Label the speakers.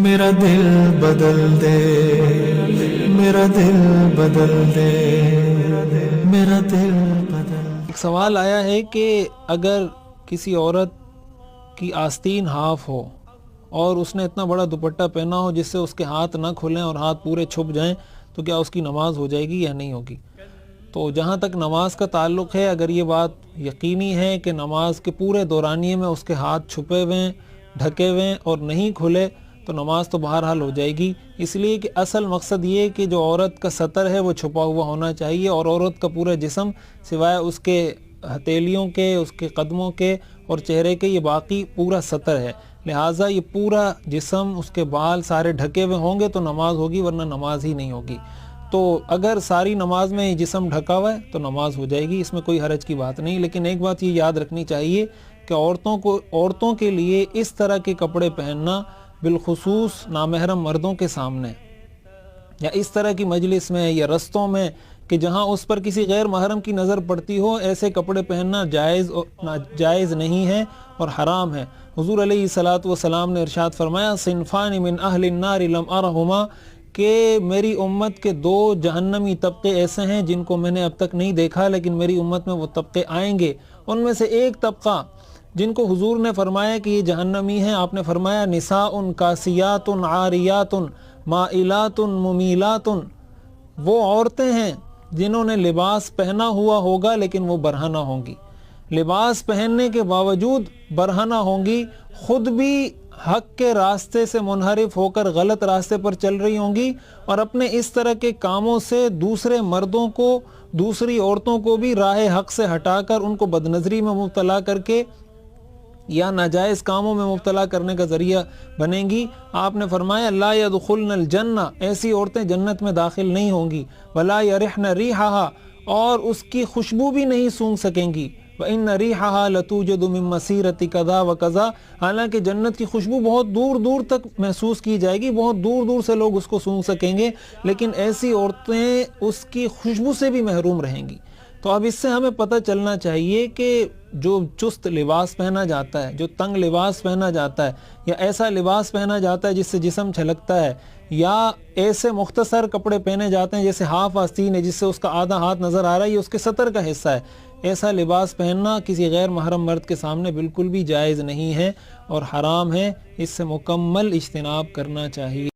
Speaker 1: میرا دل بدل دے، میرا دل بدل دے، میرا دل بدل دے۔
Speaker 2: ایک سوال آیا ہے کہ اگر کسی عورت کی آستین ہاف ہو اور اس نے اتنا بڑا دوپٹہ پہنا ہو جس سے اس کے ہاتھ نہ کھلیں اور ہاتھ پورے چھپ جائیں تو کیا اس کی نماز ہو جائے گی یا نہیں ہوگی؟ تو جہاں تک نماز کا تعلق ہے، اگر یہ بات یقینی ہے کہ نماز کے پورے دورانیے میں اس کے ہاتھ چھپے ہوئے ڈھکے ہوئے اور نہیں کھلے تو نماز تو بہرحال ہو جائے گی، اس لیے کہ اصل مقصد یہ کہ جو عورت کا سطر ہے وہ چھپا ہوا ہونا چاہیے، اور عورت کا پورا جسم سوائے اس کے ہتھیلیوں کے، اس کے قدموں کے اور چہرے کے، یہ باقی پورا سطر ہے، لہٰذا یہ پورا جسم، اس کے بال سارے ڈھکے ہوئے ہوں گے تو نماز ہوگی، ورنہ نماز ہی نہیں ہوگی۔ تو اگر ساری نماز میں یہ جسم ڈھکا ہوا ہے تو نماز ہو جائے گی، اس میں کوئی حرج کی بات نہیں، لیکن ایک بات یہ یاد رکھنی چاہیے کہ عورتوں کے لیے اس طرح کے کپڑے پہننا، بالخصوص نامحرم مردوں کے سامنے یا اس طرح کی مجلس میں یا رستوں میں کہ جہاں اس پر کسی غیر محرم کی نظر پڑتی ہو، ایسے کپڑے پہننا جائز نہیں ہے اور حرام ہے۔ حضور علیہ الصلوۃ والسلام نے ارشاد فرمایا، صنفان من اہل النار لم ارہما، کہ میری امت کے دو جہنمی طبقے ایسے ہیں جن کو میں نے اب تک نہیں دیکھا، لیکن میری امت میں وہ طبقے آئیں گے۔ ان میں سے ایک طبقہ جن کو حضور نے فرمایا کہ یہ جہنمی ہیں، آپ نے فرمایا نساء کاسیات عاریات مائلات ممیلات، وہ عورتیں ہیں جنہوں نے لباس پہنا ہوا ہوگا لیکن وہ برہنہ ہوں گی، لباس پہننے کے باوجود برہنہ ہوں گی، خود بھی حق کے راستے سے منحرف ہو کر غلط راستے پر چل رہی ہوں گی، اور اپنے اس طرح کے کاموں سے دوسرے مردوں کو، دوسری عورتوں کو بھی راہ حق سے ہٹا کر ان کو بدنظری میں مبتلا کر کے یا ناجائز کاموں میں مبتلا کرنے کا ذریعہ بنیں گی۔ آپ نے فرمایا لا يدخلن الجنہ، ایسی عورتیں جنت میں داخل نہیں ہوں گی، ولا يرحن ریحہا، اور اس کی خوشبو بھی نہیں سونگھ سکیں گی، وَإِنَّ رِيحَهَا لَتُوجَدُ مِن مَّسِيرَةِ كَذَا وَكَذَا، حالانکہ جنت کی خوشبو بہت دور دور تک محسوس کی جائے گی، بہت دور دور سے لوگ اس کو سونگھ سکیں گے، لیکن ایسی عورتیں اس کی خوشبو سے بھی محروم رہیں گی۔ تو اب اس سے ہمیں پتہ چلنا چاہیے کہ جو چست لباس پہنا جاتا ہے، جو تنگ لباس پہنا جاتا ہے، یا ایسا لباس پہنا جاتا ہے جس سے جسم چھلکتا ہے، یا ایسے مختصر کپڑے پہنے جاتے ہیں جیسے ہاف آستین ہے جس سے اس کا آدھا ہاتھ نظر آ رہا ہے، یہ اس کے سطر کا حصہ ہے، ایسا لباس پہننا کسی غیر محرم مرد کے سامنے بالکل بھی جائز نہیں ہے اور حرام ہے، اس سے مکمل اجتناب کرنا چاہیے۔